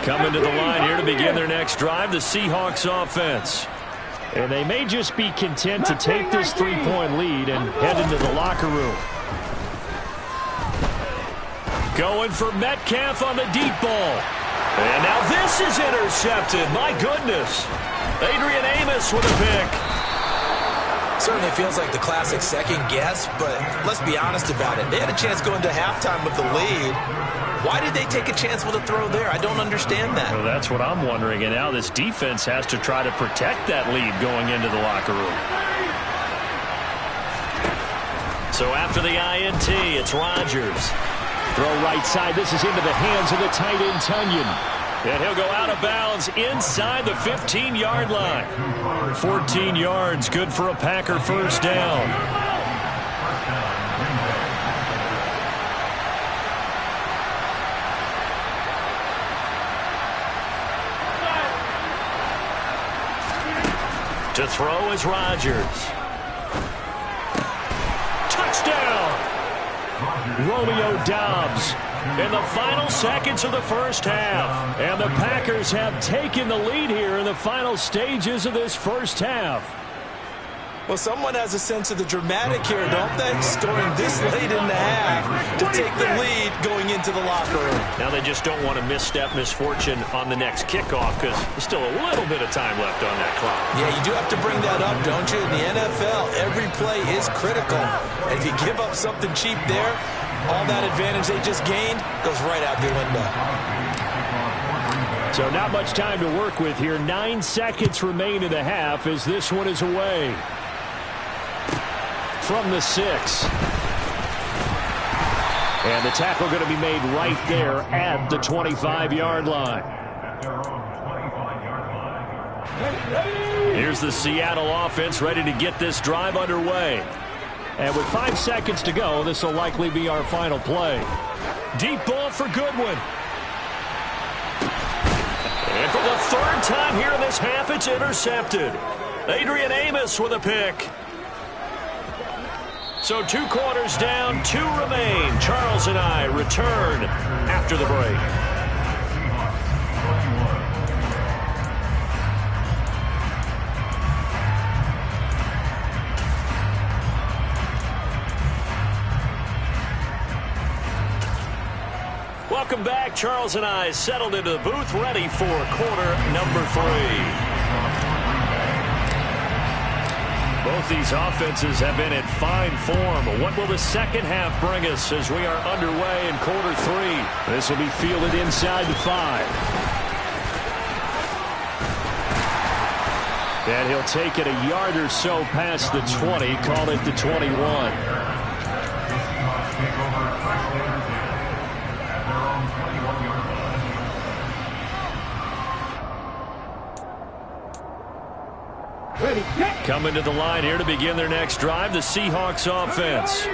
Coming to the line here to begin their next drive, the Seahawks offense. And they may just be content to take this three-point lead and head into the locker room. Going for Metcalf on the deep ball. And now this is intercepted. My goodness. Adrian Amos with a pick. Certainly feels like the classic second guess, but let's be honest about it. They had a chance going to halftime with the lead. Why did they take a chance with a throw there? I don't understand that. Well, that's what I'm wondering. And now this defense has to try to protect that lead going into the locker room. So after the INT, it's Rodgers. Throw right side. This is into the hands of the tight end, Tunyon. And he'll go out of bounds inside the 15-yard line. 14 yards, good for a Packer first down. To throw is Rodgers. Touchdown! Romeo Doubs in the final seconds of the first half. And the Packers have taken the lead here in the final stages of this first half. Well, someone has a sense of the dramatic here, don't they? Scoring this late in the half to take the lead going into the locker room. Now they just don't want to misstep misfortune on the next kickoff because there's still a little bit of time left on that clock. Yeah, you do have to bring that up, don't you? In the NFL, every play is critical. And if you give up something cheap there, all that advantage they just gained goes right out the window. So not much time to work with here. 9 seconds remain in the half as this one is away. From the 6. And the tackle going to be made right there at the 25-yard line. Here's the Seattle offense ready to get this drive underway. And with 5 seconds to go, this will likely be our final play. Deep ball for Goodwin. And for the third time here in this half, it's intercepted. Adrian Amos with a pick. So 2 quarters down, 2 remain. Charles and I return after the break. Welcome back. Charles and I settled into the booth, ready for quarter number 3. Both these offenses have been in fine form. What will the second half bring us as we are underway in quarter 3? This will be fielded inside the 5. And he'll take it a yard or so past the 20, call it the 21. Coming to the line here to begin their next drive, the Seahawks offense.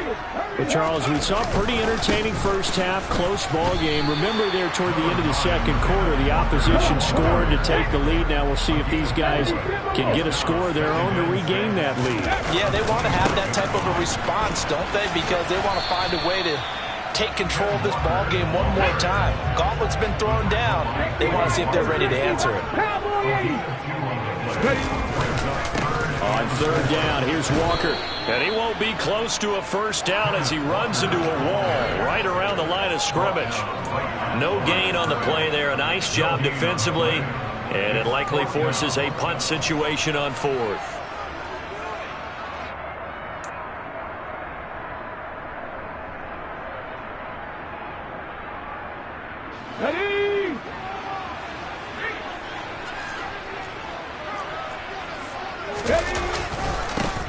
Well, Charles, we saw a pretty entertaining first half, close ball game. Remember there toward the end of the second quarter, the opposition scored to take the lead. Now we'll see if these guys can get a score of their own to regain that lead. Yeah, they want to have that type of a response, don't they? Because they want to find a way to take control of this ball game one more time. Gauntlet's been thrown down. They want to see if they're ready to answer it. On third down, here's Walker. And he won't be close to a first down as he runs into a wall right around the line of scrimmage. No gain on the play there. A nice job defensively. And it likely forces a punt situation on 4th.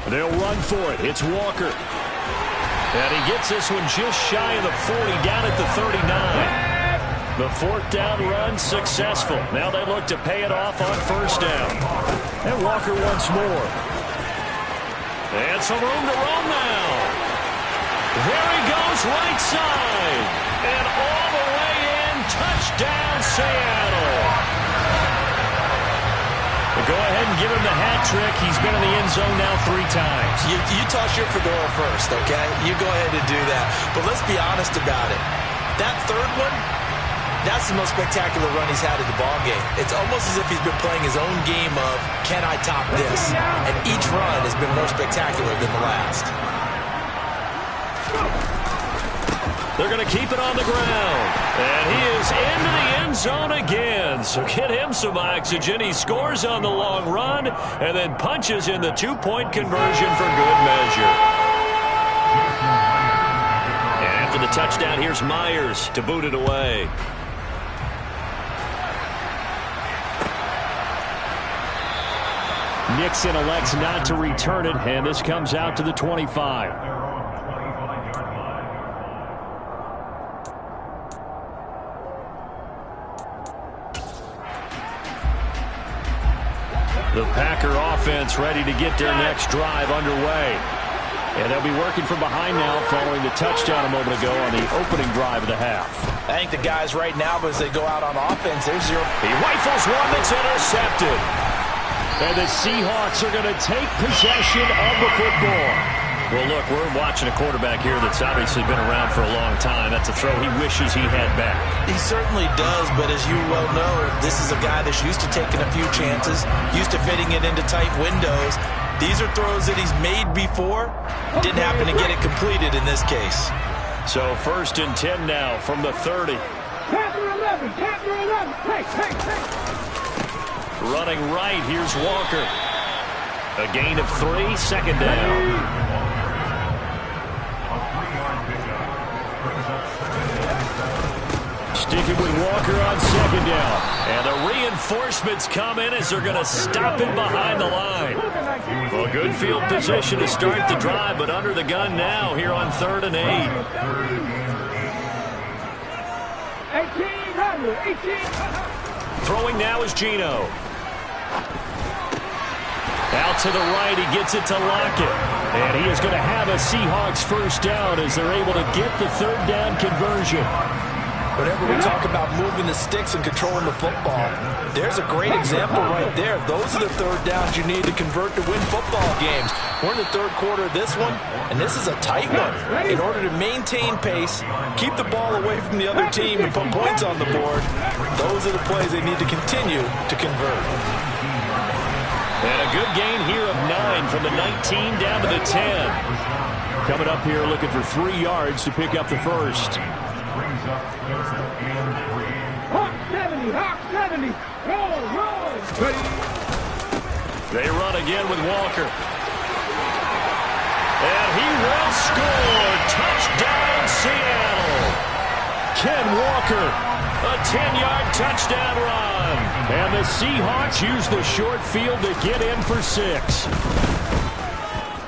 They'll run for it. It's Walker. And he gets this one just shy of the 40, down at the 39. The 4th down run successful. Now they look to pay it off on first down. And Walker once more. And some room to roam now. There he goes, right side. And all the way in, touchdown Seattle. Go ahead and give him the hat trick. He's been in the end zone now 3 times. You toss your fedora first, okay? You go ahead and do that. But let's be honest about it. That third one, That's the most spectacular run he's had in the ballgame. It's almost as if he's been playing his own game of, can I top this? And each run has been more spectacular than the last. They're going to keep it on the ground. And he is into the end zone again. So get him some oxygen. He scores on the long run and then punches in the two-point conversion for good measure. And after the touchdown, here's Myers to boot it away. Nixon elects not to return it, and this comes out to the 25. The Packer offense ready to get their next drive underway. And they'll be working from behind now following the touchdown a moment ago on the opening drive of the half. I think the guys right now, as they go out on offense, there's zero. He rifles one that's intercepted. And the Seahawks are going to take possession of the football. Well, look, we're watching a quarterback here that's obviously been around for a long time. That's a throw he wishes he had back. He certainly does, but as you well know, this is a guy that's used to taking a few chances, used to fitting it into tight windows. These are throws that he's made before. Didn't happen to get it completed in this case. So 1st and 10 now from the 30. Chapter 11, chapter 11. Hey. Running right, here's Walker. A gain of 3, second down. Sticking with Walker on second down. And the reinforcements come in as they're going to stop him behind the line. Well, good field position to start the drive, but under the gun now here on 3rd and 8. 18. Throwing now is Geno. Out to the right, he gets it to Lockett. And he is going to have a Seahawks first down as they're able to get the 3rd down conversion. Whenever we talk about moving the sticks and controlling the football, there's a great example right there. Those are the 3rd downs you need to convert to win football games. We're in the 3rd quarter of this one, and this is a tight one. In order to maintain pace, keep the ball away from the other team, and put points on the board, those are the plays they need to continue to convert. And a good gain here of 9 from the 19 down to the 10. Coming up here looking for 3 yards to pick up the first. Hawk 70. Roll. They run again with Walker. And he will score. Touchdown, Seattle. Ken Walker, a 10-yard touchdown run. And the Seahawks use the short field to get in for 6.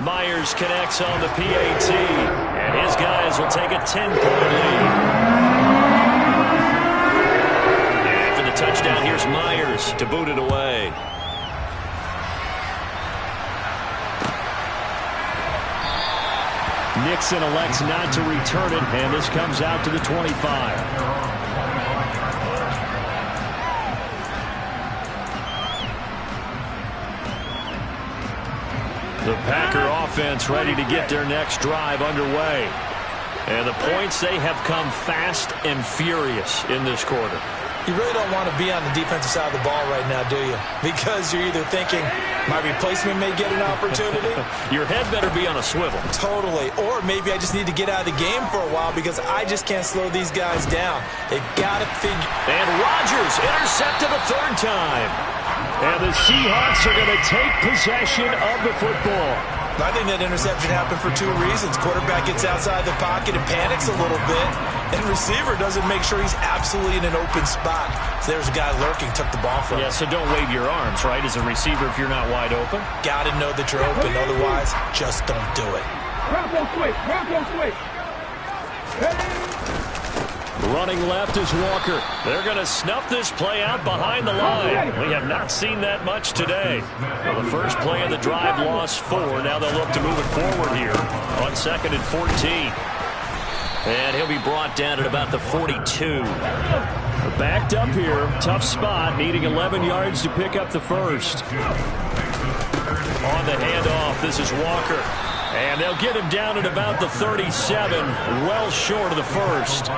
Myers connects on the PAT. And his guys will take a 10-point lead. Touchdown, here's Myers to boot it away. Nixon elects not to return it, and this comes out to the 25. The Packer offense ready to get their next drive underway. And the points, they have come fast and furious in this quarter. You really don't want to be on the defensive side of the ball right now, do you? Because you're either thinking, my replacement may get an opportunity. Your head better be on a swivel. Totally. Or maybe I just need to get out of the game for a while because I just can't slow these guys down. They've got to figure. And Rodgers intercepted a 3rd time. And the Seahawks are going to take possession of the football. I think that interception happened for 2 reasons. Quarterback gets outside the pocket and panics a little bit, and receiver doesn't make sure he's absolutely in an open spot. So there's a guy lurking, took the ball from him. Yeah, so don't wave your arms, right, as a receiver if you're not wide open. Got to know that you're open, otherwise just don't do it. Bronco switch. Running left is Walker. They're going to snuff this play out behind the line. We have not seen that much today. Well, the first play of the drive lost 4. Now they'll look to move it forward here on 2nd and 14. And he'll be brought down at about the 42. Backed up here. Tough spot. Needing 11 yards to pick up the first. On the handoff, this is Walker. And they'll get him down at about the 37, well short of the first.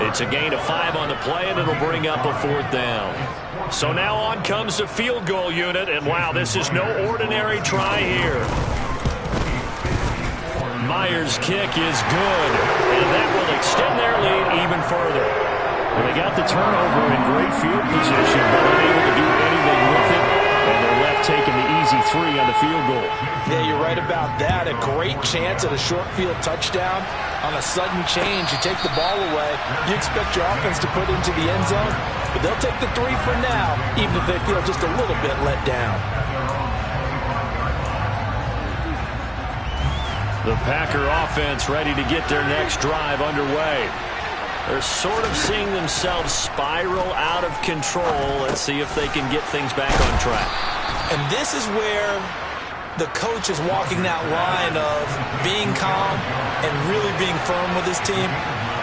It's a gain of 5 on the play, and it'll bring up a 4th down. So now on comes the field goal unit, and wow, this is no ordinary try here. Myers' kick is good, and that will extend their lead even further. Well, they got the turnover in great field position, but unable to do anything with it, and they're left taking the easy 3 on the field goal. Yeah, you're right about that. A great chance at a short field touchdown. On a sudden change, you take the ball away. You expect your offense to put into the end zone, but they'll take the 3 for now, even if they feel just a little bit let down. The Packer offense ready to get their next drive underway. They're sort of seeing themselves spiral out of control. Let's see if they can get things back on track. And this is where the coach is walking that line of being calm and really being firm with his team.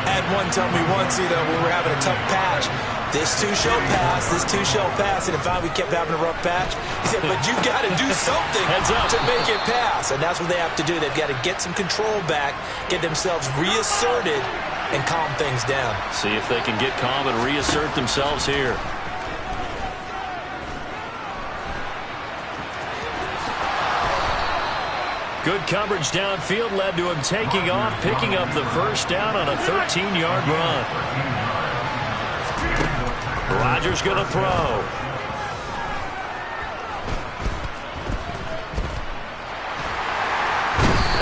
I had one tell me once, when we were having a tough patch, this too shall pass, this too shall pass, and if we kept having a rough patch, he said, but you've got to do something to make it pass, and that's what they have to do. They've got to get some control back, get themselves reasserted, and calm things down. See if they can get calm and reassert themselves here. Good coverage downfield led to him taking off, picking up the first down on a 13-yard run. Rodgers going to throw.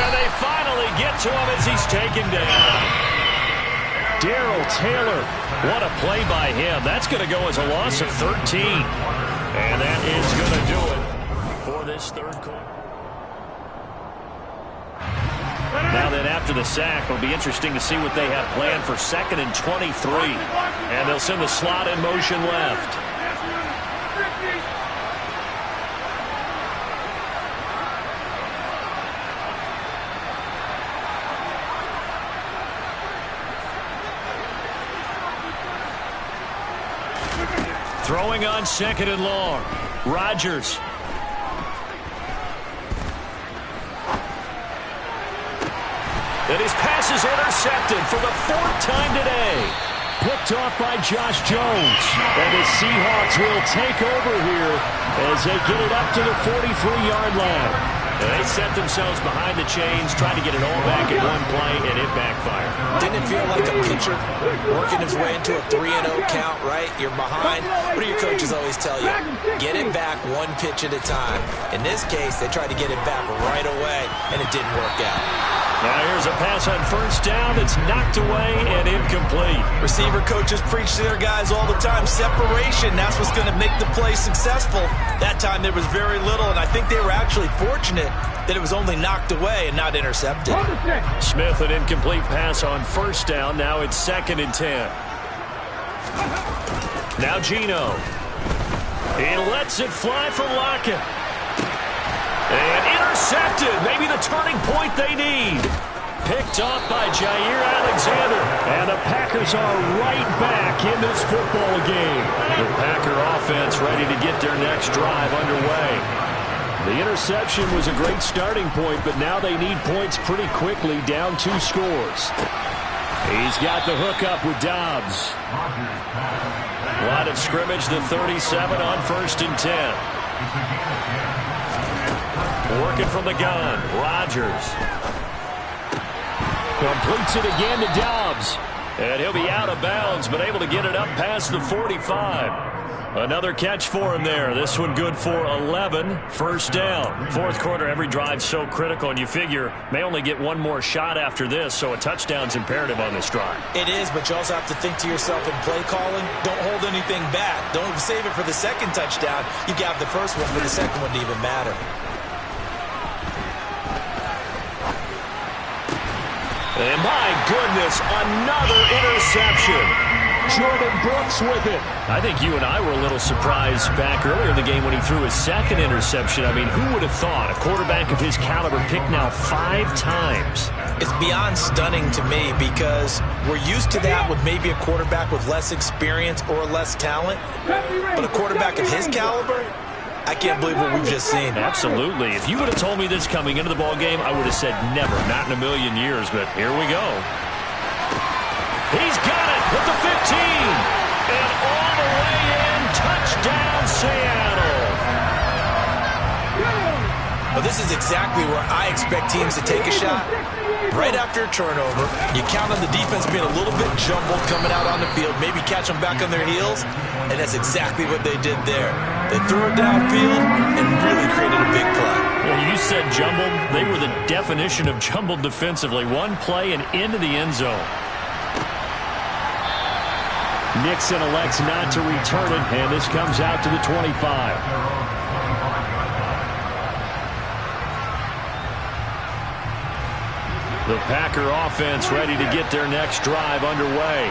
And they finally get to him as he's taken down. Darrell Taylor, what a play by him. That's going to go as a loss of 13. And that is going to do it for this third quarter. Now then, after the sack, it'll be interesting to see what they have planned for 2nd and 23. And they'll send the slot in motion left. Throwing on 2nd and long. Rodgers. And his pass is intercepted for the 4th time today. Picked off by Josh Jones. And the Seahawks will take over here as they get it up to the 43-yard line. And they set themselves behind the chains, trying to get it all back in one play, and it backfired. Didn't it feel like a pitcher working his way into a 3-0 count, right? You're behind. What do your coaches always tell you? Get it back one pitch at a time. In this case, they tried to get it back right away, and it didn't work out. Now here's a pass on first down. It's knocked away and incomplete. Receiver coaches preach to their guys all the time. Separation, that's what's going to make the play successful. That time there was very little, and I think they were actually fortunate that it was only knocked away and not intercepted. Smith, an incomplete pass on first down. Now it's 2nd and 10. Now Geno. He lets it fly for Lockett. And intercepted. Maybe the turning point they need. Picked off by Jair Alexander. And the Packers are right back in this football game. The Packer offense ready to get their next drive underway. The interception was a great starting point, but now they need points pretty quickly, down 2 scores. He's got the hook up with Dobbs. Line of scrimmage, the 37 on 1st and 10. Working from the gun, Rodgers. Completes it again to Dobbs. And he'll be out of bounds, but able to get it up past the 45. Another catch for him there. This one good for 11. First down. Fourth quarter, every drive so critical, and you figure may only get one more shot after this, so a touchdown's imperative on this drive. It is, but you also have to think to yourself in play calling, don't hold anything back. Don't save it for the second touchdown. You got the first one for the second one to even matter. And my goodness, another interception. Jordan Brooks with it. I think you and I were a little surprised back earlier in the game when he threw his 2nd interception. I mean, who would have thought a quarterback of his caliber picked now 5 times? It's beyond stunning to me because we're used to that with maybe a quarterback with less experience or less talent. But a quarterback of his caliber, I can't believe what we've just seen. Absolutely. If you would have told me this coming into the ball game, I would have said never, not in a million years, but here we go. He's got it with the 15. And all the way in, touchdown Seattle. Well, this is exactly where I expect teams to take a shot. Right after a turnover, you count on the defense being a little bit jumbled coming out on the field, maybe catch them back on their heels, and that's exactly what they did there. They threw it downfield and really created a big play. Well, you said jumbled. They were the definition of jumbled defensively. One play and into the end zone. Nixon elects not to return it, and this comes out to the 25. The Packer offense ready to get their next drive underway.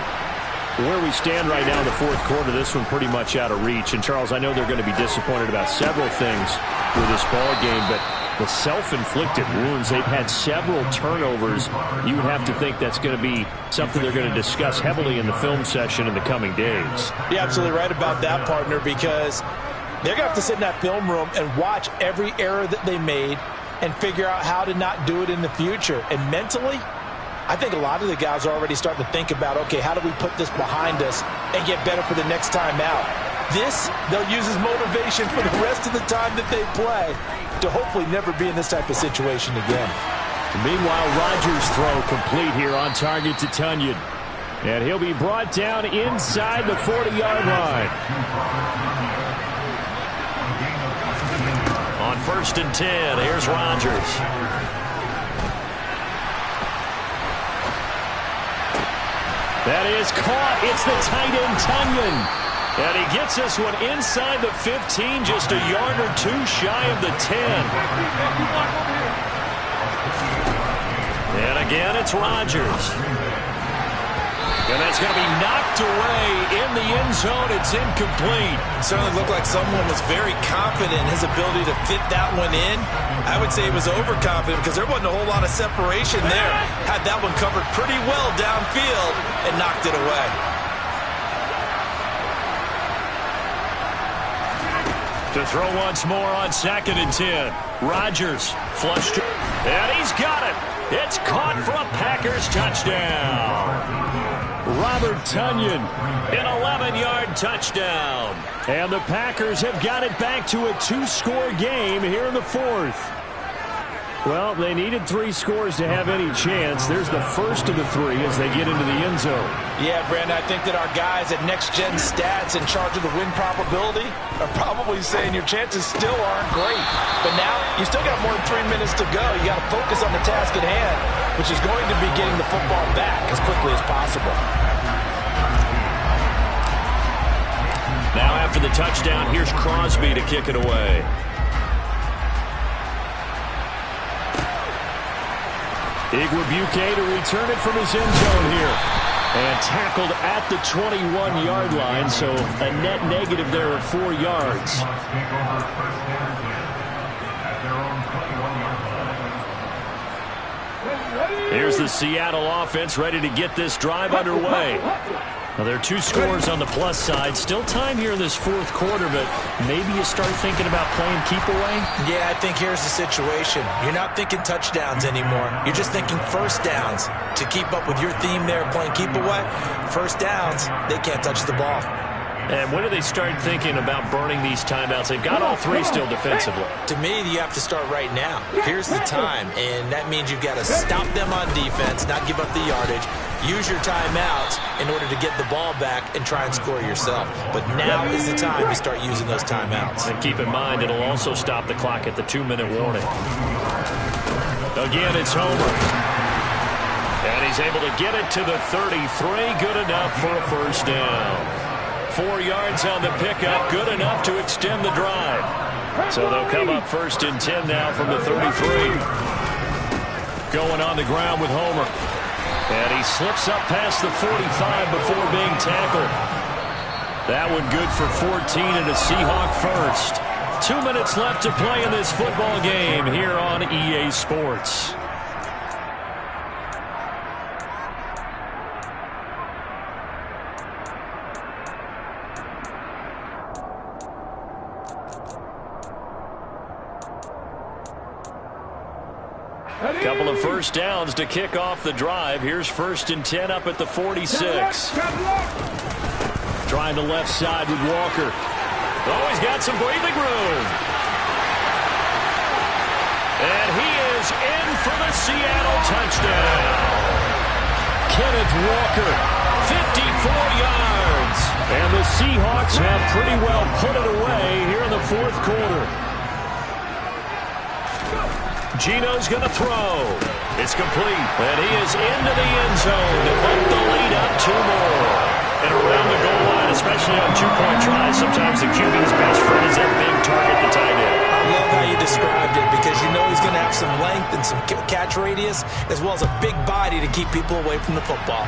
Where we stand right now in the fourth quarter, this one pretty much out of reach. And, Charles, I know they're going to be disappointed about several things with this ball game, but the self-inflicted wounds, they've had several turnovers. You would have to think that's going to be something they're going to discuss heavily in the film session in the coming days. You're absolutely right about that, partner, because they're going to have to sit in that film room and watch every error that they made and figure out how to not do it in the future. And mentally, I think a lot of the guys are already starting to think about, okay, how do we put this behind us and get better for the next time out? This, they'll use as motivation for the rest of the time that they play to hopefully never be in this type of situation again. Meanwhile, Rodgers' throw complete here on target to Tonyan. And he'll be brought down inside the 40-yard line. On 1st and 10, here's Rodgers. That is caught. It's the tight end, Tonyan. And he gets this one inside the 15, just a yard or two shy of the 10. And again, it's Rodgers. And that's going to be knocked away in the end zone. It's incomplete. It certainly looked like someone was very confident in his ability to fit that one in. I would say he was overconfident because there wasn't a whole lot of separation there. Had that one covered pretty well downfield and knocked it away. To throw once more on 2nd and 10. Rodgers flushed. And he's got it. It's caught for a Packers touchdown. Robert Tonyan, an 11-yard touchdown. And the Packers have got it back to a two-score game here in the fourth. Well, they needed 3 scores to have any chance. There's the first of the 3 as they get into the end zone. Yeah, Brandon, I think that our guys at Next Gen Stats in charge of the win probability are probably saying your chances still aren't great. But now, you still got more than 3 minutes to go. You got to focus on the task at hand, which is going to be getting the football back as quickly as possible. Now after the touchdown, here's Crosby to kick it away. Igwebuike to return it from his end zone here. And tackled at the 21-yard line, so a net negative there of 4 yards. Here's the Seattle offense ready to get this drive underway. Now, there are 2 scores on the plus side. Still time here in this fourth quarter, but maybe you start thinking about playing keep away? Yeah, I think here's the situation. You're not thinking touchdowns anymore. You're just thinking first downs. To keep up with your theme there, playing keep away, first downs, they can't touch the ball. And when do they start thinking about burning these timeouts? They've got all 3 still defensively. To me, you have to start right now. Here's the time, and that means you've got to stop them on defense, not give up the yardage, use your timeouts in order to get the ball back and try and score yourself. But now is the time to start using those timeouts. And keep in mind, it'll also stop the clock at the 2-minute warning. Again, it's Homer. And he's able to get it to the 33. Good enough for a first down. 4 yards on the pickup, good enough to extend the drive. So they'll come up 1st and 10 now from the 33. Going on the ground with Homer. And he slips up past the 45 before being tackled. That one good for 14 and a Seahawk first. 2 minutes left to play in this football game here on EA Sports. Couple of first downs to kick off the drive. Here's 1st and 10 up at the 46. Trying the left side with Walker. Oh, he's got some breathing room. And he is in for the Seattle touchdown. Kenneth Walker, 54 yards. And the Seahawks have pretty well put it away here in the 4th quarter. Gino's going to throw. It's complete. And he is into the end zone to put the lead up 2 more. And around the goal line, especially on 2-point tries, sometimes the QB's best friend is that big target, the tight end. I love how you described it because you know he's going to have some length and some catch radius as well as a big body to keep people away from the football.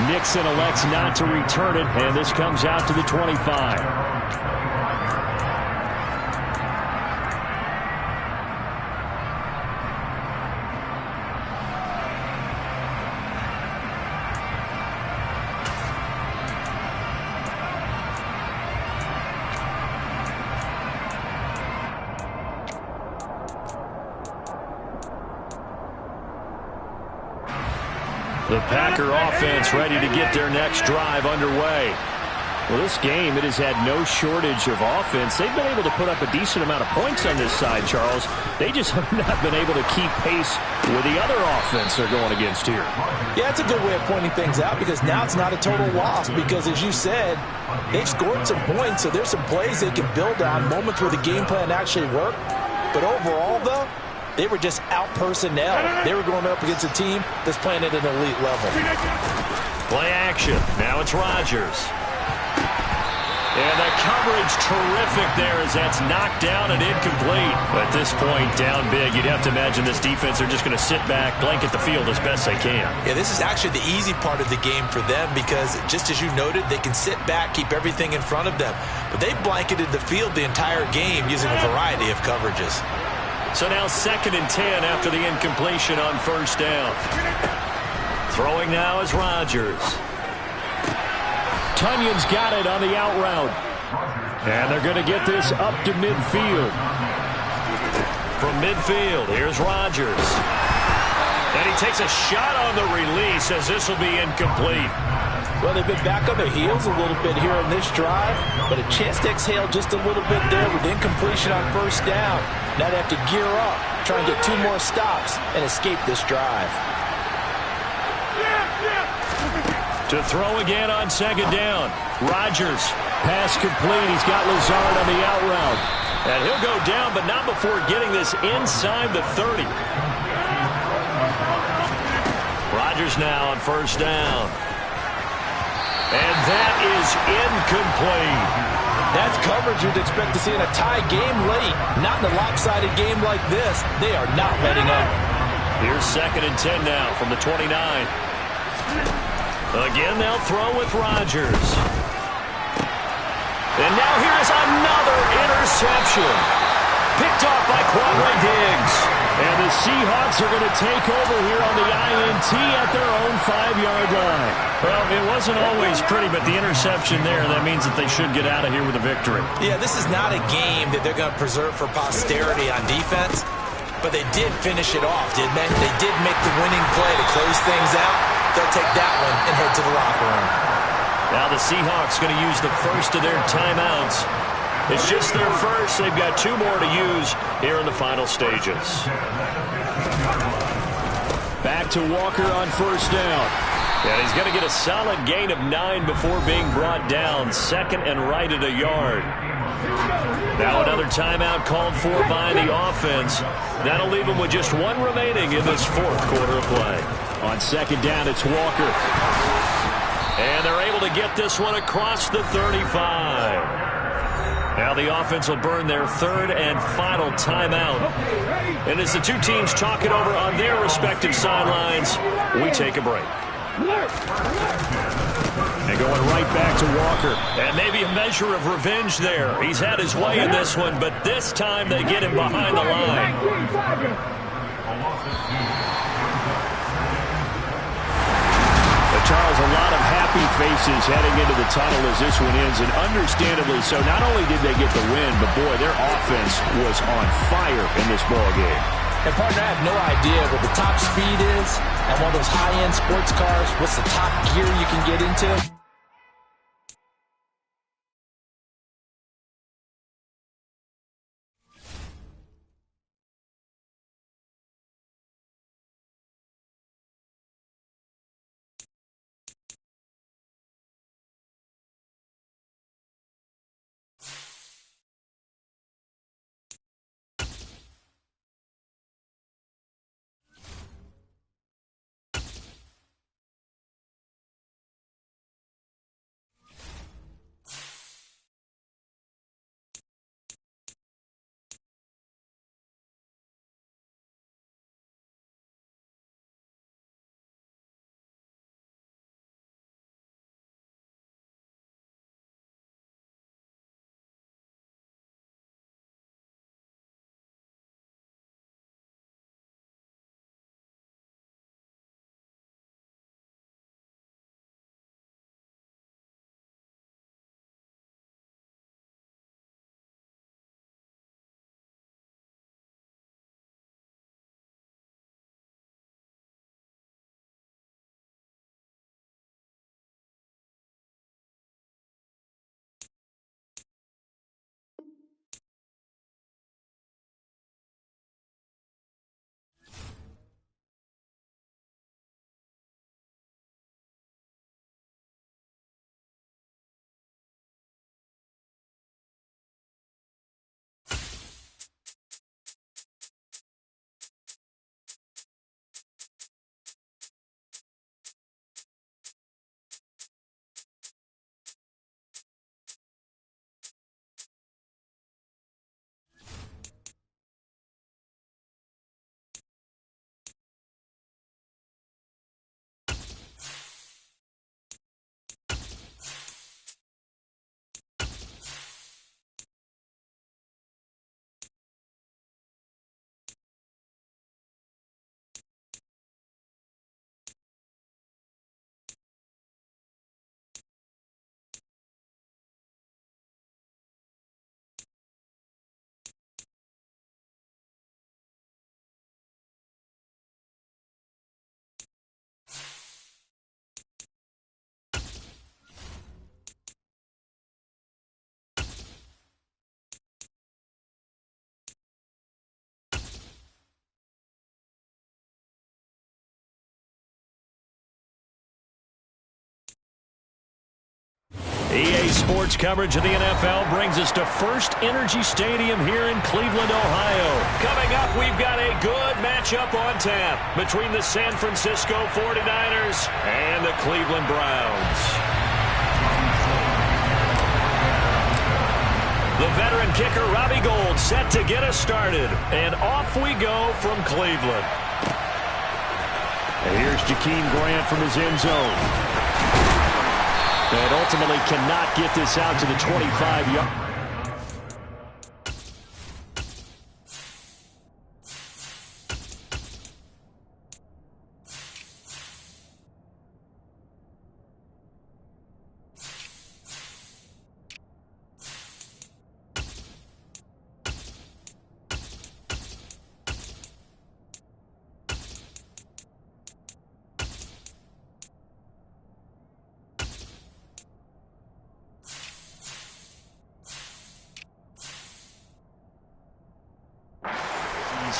Nixon elects not to return it, and this comes out to the 25. The Packer offense ready to get their next drive underway. Well, this game, it has had no shortage of offense. They've been able to put up a decent amount of points on this side, Charles. They just have not been able to keep pace with the other offense they're going against here. Yeah, it's a good way of pointing things out because now it's not a total loss because, as you said, they've scored some points, so there's some plays they can build on, moments where the game plan actually worked. But overall, though, they were just out-personnel. They were going up against a team that's playing at an elite level. Play action. Now it's Rodgers. And the coverage terrific there as that's knocked down and incomplete. At this point, down big, you'd have to imagine this defense are just going to sit back, blanket the field as best they can. Yeah, this is actually the easy part of the game for them because, just as you noted, they can sit back, keep everything in front of them. But they blanketed the field the entire game using a variety of coverages. So now 2nd and 10 after the incompletion on 1st down. Throwing now is Rodgers. Tunyon's got it on the out route. And they're going to get this up to midfield. From midfield, here's Rodgers. And he takes a shot on the release as this will be incomplete. Well, they've been back on their heels a little bit here on this drive, but a chance to exhale just a little bit there with incompletion on 1st down. Now they have to gear up, try and get 2 more stops and escape this drive. To throw again on 2nd down. Rodgers, pass complete. He's got Lazard on the out route. And he'll go down, but not before getting this inside the 30. Rodgers now on 1st down. And that is incomplete. That's coverage you'd expect to see in a tie game late. Not in a lopsided game like this. They are not letting up. Here's 2nd and 10 now from the 29. Again, they'll throw with Rodgers. And now here's another interception. Picked off by Quandre Diggs. And the Seahawks are going to take over here on the INT at their own 5-yard line. Well, it wasn't always pretty, but the interception there, that means that they should get out of here with a victory. Yeah, this is not a game that they're going to preserve for posterity on defense, but they did finish it off, didn't they? They did make the winning play to close things out. They'll take that one and head to the locker room. Now the Seahawks going to use the first of their timeouts. It's just their first. They've got 2 more to use here in the final stages. Back to Walker on 1st down. And he's going to get a solid gain of 9 before being brought down. 2nd and right at a yard. Now another timeout called for by the offense. That'll leave them with just 1 remaining in this 4th quarter of play. On 2nd down, it's Walker. And they're able to get this one across the 35. Now the offense will burn their 3rd and final timeout. And as the 2 teams talk it over on their respective sidelines, we take a break. And going right back to Walker. And maybe a measure of revenge there. He's had his way in this one, but this time they get him behind the line. Charles, a lot of happy happy faces heading into the tunnel as this one ends, and understandably so. Not only did they get the win, but, boy, their offense was on fire in this ball game. And, partner, I have no idea what the top speed is on one of those high-end sports cars. What's the top gear you can get into? EA Sports coverage of the NFL brings us to First Energy Stadium here in Cleveland, Ohio. Coming up, we've got a good matchup on tap between the San Francisco 49ers and the Cleveland Browns. The veteran kicker, Robbie Gould, set to get us started. And off we go from Cleveland. And here's Jakeem Grant from his end zone. And ultimately cannot get this out to the 25-yard.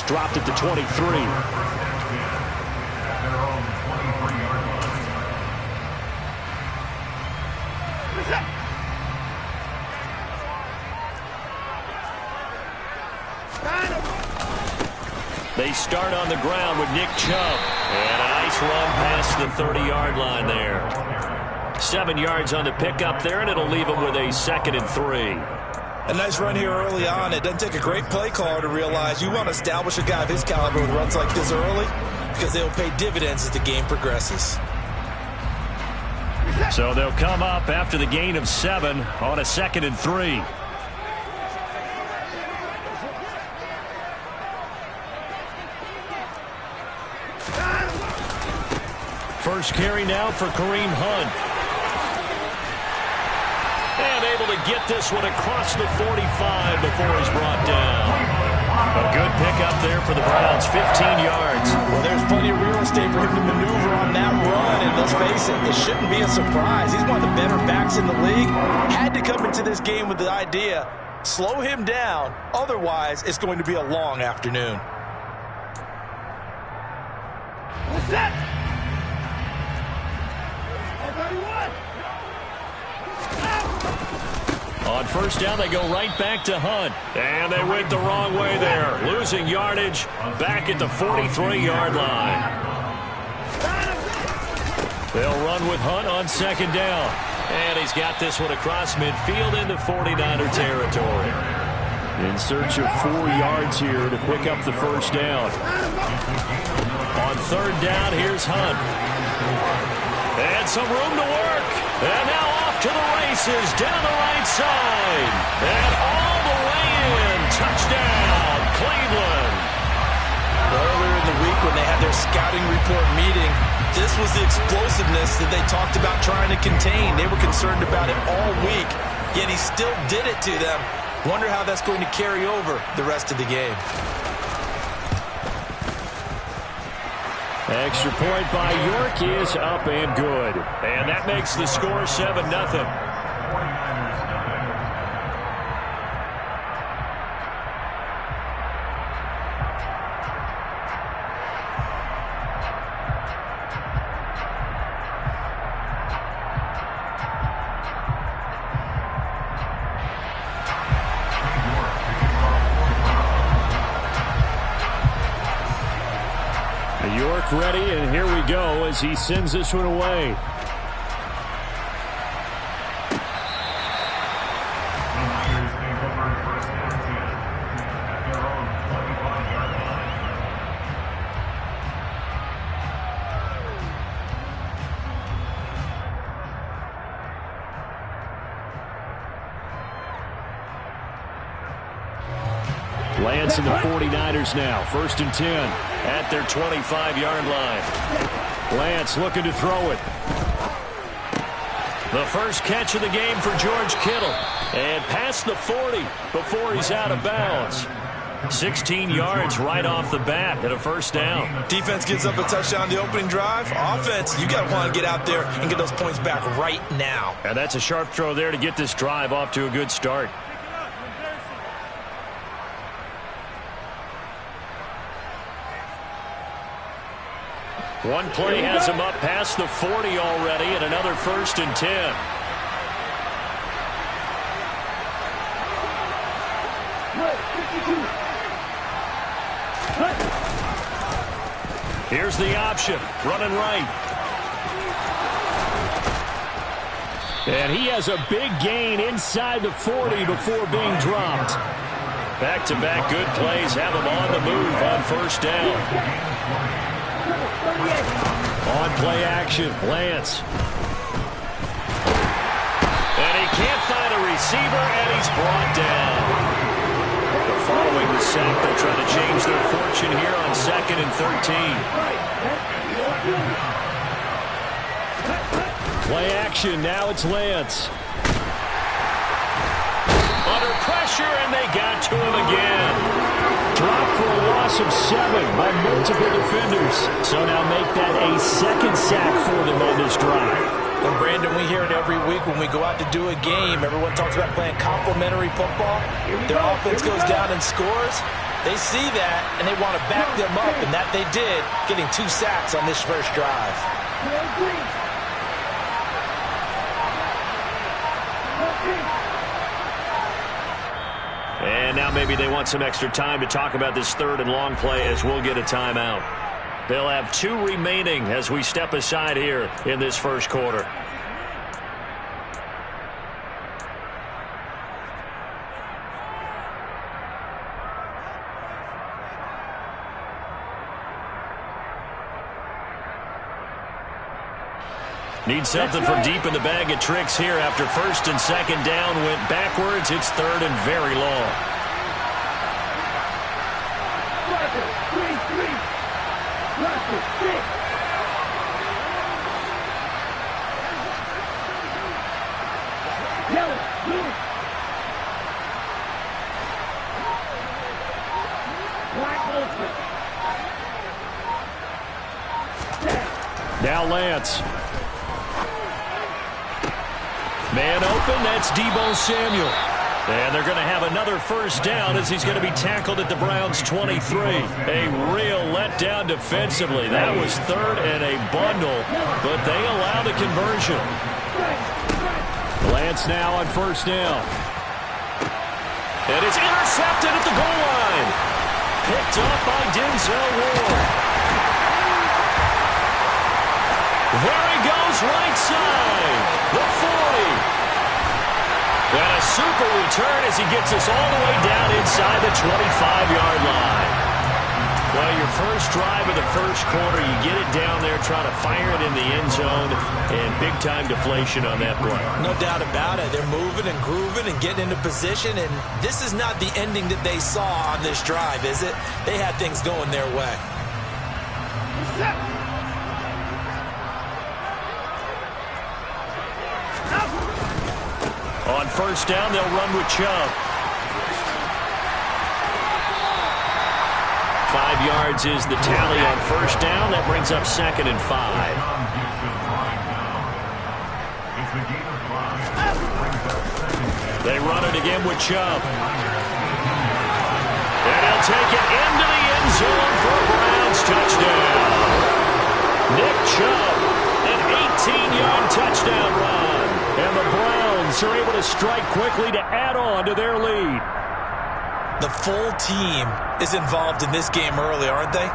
Dropped at the 23. They start on the ground with Nick Chubb. And a nice run past the 30-yard line there. 7 yards on the pickup there, and it'll leave them with a 2nd and 3. A nice run here early on. It doesn't take a great play caller to realize you want to establish a guy of his caliber with runs like this early because they'll pay dividends as the game progresses. So they'll come up after the gain of 7 on a 2nd and 3. First carry now for Kareem Hunt. And able to get this one across the 45 before he's brought down. A good pickup there for the Browns, 15 yards. Well, there's plenty of real estate for him to maneuver on that run, and let's face it, it shouldn't be a surprise. He's one of the better backs in the league. Had to come into this game with the idea, slow him down, otherwise it's going to be a long afternoon. What's that? Everybody, On first down, they go right back to Hunt. And they went the wrong way there. Losing yardage back at the 43-yard line. They'll run with Hunt on second down. And he's got this one across midfield into 49er territory. In search of 4 yards here to pick up the first down. On third down, here's Hunt. And some room to work. And now off to the races down the right side. And all the way in. Touchdown, Cleveland. Earlier in the week when they had their scouting report meeting, this was the explosiveness that they talked about trying to contain. They were concerned about it all week, yet he still did it to them. Wonder how that's going to carry over the rest of the game. Extra point by York is up and good. And that makes the score 7-0. York ready, and here we go as he sends this one away. Lance and the 49ers now. 1st and 10 at their 25-yard line. Lance looking to throw it. The first catch of the game for George Kittle. And past the 40 before he's out of bounds. 16 yards right off the bat at a first down. Defense gives up a touchdown the opening drive. Offense, you got to want to get out there and get those points back right now. And that's a sharp throw there to get this drive off to a good start. One play has him up past the 40 already, and another 1st and 10. Here's the option, running right. And he has a big gain inside the 40 before being dropped. Back-to-back good plays have him on the move on first down. On play action, Lance. And he can't find a receiver, and he's brought down. Following the sack, they'll try to change their fortune here on 2nd and 13. Play action, now it's Lance. Under pressure, and they got to him again. Dropped for a loss of 7 by multiple defenders. So now make that a 2nd sack for them on this drive. And Brandon, we hear it every week when we go out to do a game. Everyone talks about playing complementary football. Their offense goes down and scores. They see that, and they want to back them up, and that they did, getting 2 sacks on this first drive. And now maybe they want some extra time to talk about this 3rd and long play as we'll get a timeout. They'll have 2 remaining as we step aside here in this first quarter. Need something from deep in the bag of tricks here after 1st and 2nd down. Went backwards. It's 3rd and very long. Now Lance. Man open, that's Deebo Samuel. And they're going to have another first down as he's going to be tackled at the Browns' 23. A real letdown defensively. That was third and a bundle, but they allow the conversion. Lance now on first down. And it's intercepted at the goal line. Picked up by Denzel Ward. There he goes, right side. The 40. And a super return as he gets us all the way down inside the 25-yard line. Well, your first drive of the first quarter, you get it down there, try to fire it in the end zone, and big-time deflation on that play. No doubt about it. They're moving and grooving and getting into position, and this is not the ending that they saw on this drive, is it? They had things going their way. On first down, they'll run with Chubb. 5 yards is the tally on first down. That brings up 2nd and 5. They run it again with Chubb. And he'll take it into the end zone for a Browns touchdown. Nick Chubb, an 18-yard touchdown run. And the Browns are able to strike quickly to add on to their lead. The full team is involved in this game early, aren't they?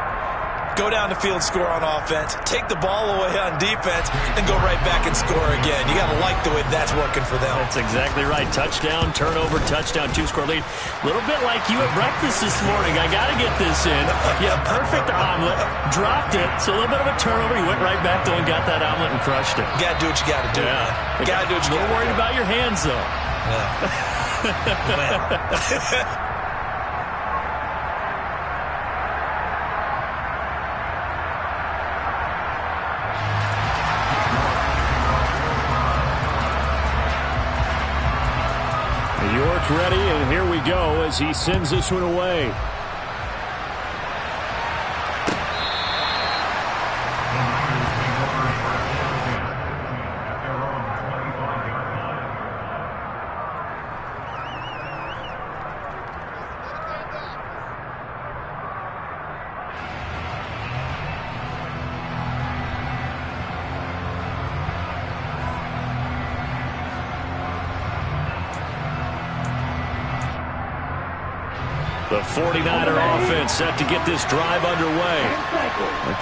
Go down the field, score on offense, take the ball away on defense, and go right back and score again. You got to like the way that's working for them. That's exactly right. Touchdown, turnover, touchdown, 2-score lead. A little bit like you at breakfast this morning. I got to get this in. Yeah, perfect omelet. Dropped it. So a little bit of a turnover. He went right back though and got that omelet and crushed it. You got to do what you got to do. Yeah. You got to do what you got to do. A little worried about your hands though. Yeah. York ready, and here we go as he sends this one away. The 49er offense set to get this drive underway.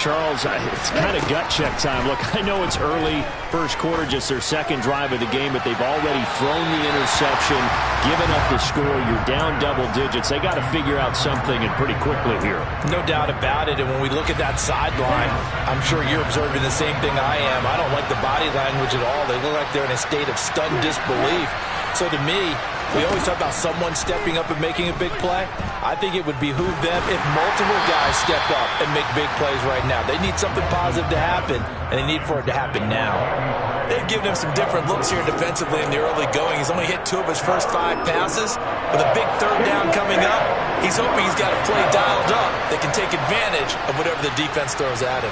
Charles, it's kind of gut check time. Look, I know it's early, first quarter, just their second drive of the game, but they've already thrown the interception, given up the score. You're down double digits. They got to figure out something, and pretty quickly here. No doubt about it, and when we look at that sideline, I'm sure you're observing the same thing I am. I don't like the body language at all. They look like they're in a state of stunned disbelief. So to me, we always talk about someone stepping up and making a big play. I think it would behoove them if multiple guys step up and make big plays right now. They need something positive to happen, and they need for it to happen now. They've given him some different looks here defensively in the early going. He's only hit 2 of his first 5 passes. With a big third down coming up, he's hoping he's got a play dialed up that can take advantage of whatever the defense throws at him.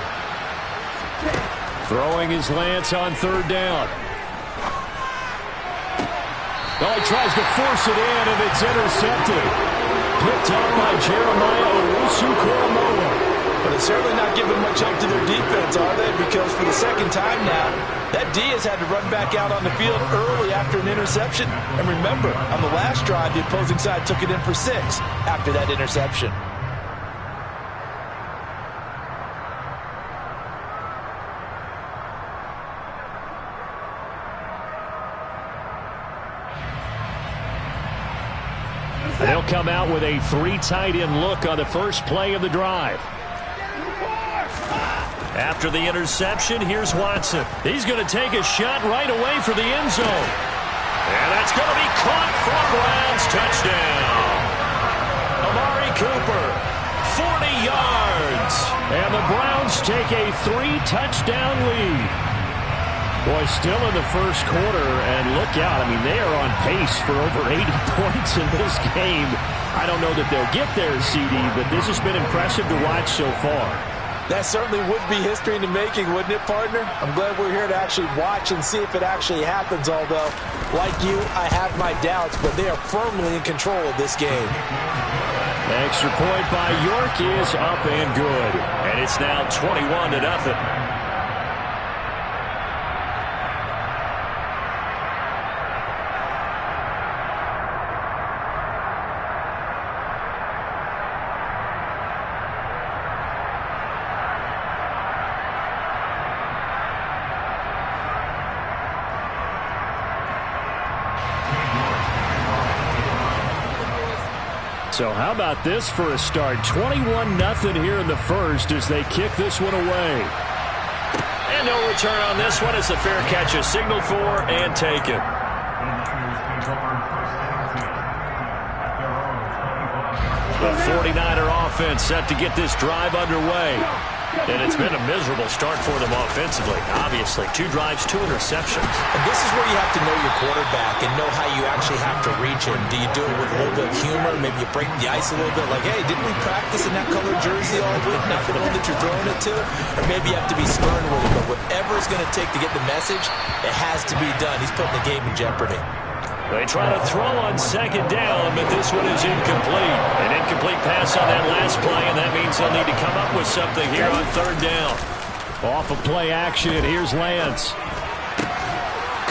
Throwing his Lance on third down. Oh, he tries to force it in, and it's intercepted. Picked up by Jeremiah Owusu-Koramoah. But they're certainly not giving much help to their defense, are they? Because for the second time now, that D has had to run back out on the field early after an interception. And remember, on the last drive, the opposing side took it in for 6 after that interception. They'll come out with a 3 tight end look on the first play of the drive. After the interception, here's Watson. He's going to take a shot right away for the end zone. And that's going to be caught for a Browns touchdown. Amari Cooper, 40 yards. And the Browns take a 3-touchdown lead. Boy, still in the first quarter, and look out. I mean, they are on pace for over 80 points in this game. I don't know that they'll get there, CD, but this has been impressive to watch so far. That certainly would be history in the making, wouldn't it, partner? I'm glad we're here to actually watch and see if it actually happens, although, like you, I have my doubts, but they are firmly in control of this game. Extra point by York is up and good. And it's now 21-0. So how about this for a start? 21-0 here in the first as they kick this one away. And no return on this one as the fair catch is signaled for and taken. The 49er offense set to get this drive underway. And it's been a miserable start for them offensively. Obviously, 2 drives, 2 interceptions. And this is where you have to know your quarterback and know how you actually have to reach him. Do you do it with a little bit of humor? Maybe you break the ice a little bit like, hey, didn't we practice in that colored jersey all week? Not the one that you're throwing it to? Or maybe you have to be stern with it. But whatever it's going to take to get the message, it has to be done. He's putting the game in jeopardy. They try to throw on second down, but this one is incomplete. An incomplete pass on that last play, and that means they'll need to come up with something here on third down. Off of play action, here's Lance.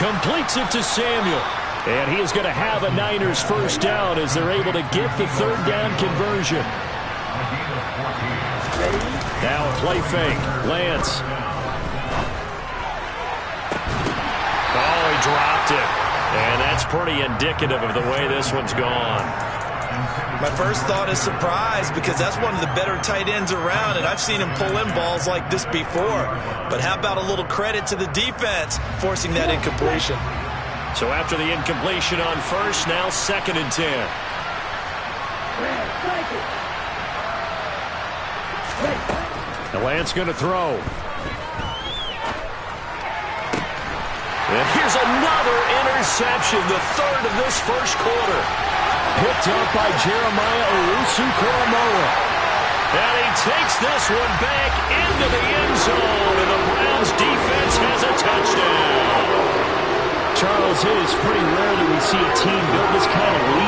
Completes it to Samuel. And he is going to have a Niners first down as they're able to get the third down conversion. Now a play fake. Lance. Oh, he dropped it. And that's pretty indicative of the way this one's gone. My first thought is surprise because that's one of the better tight ends around, and I've seen him pull in balls like this before. But how about a little credit to the defense forcing that incompletion? So after the incompletion on first, now 2nd and 10. Now Lance going to throw. And here's another interception, the 3rd of this first quarter. Picked up by Jeremiah Owusu-Koramoah. And he takes this one back into the end zone, and the Browns defense has a touchdown. Charles, it is pretty rare that we see a team build this kind of lead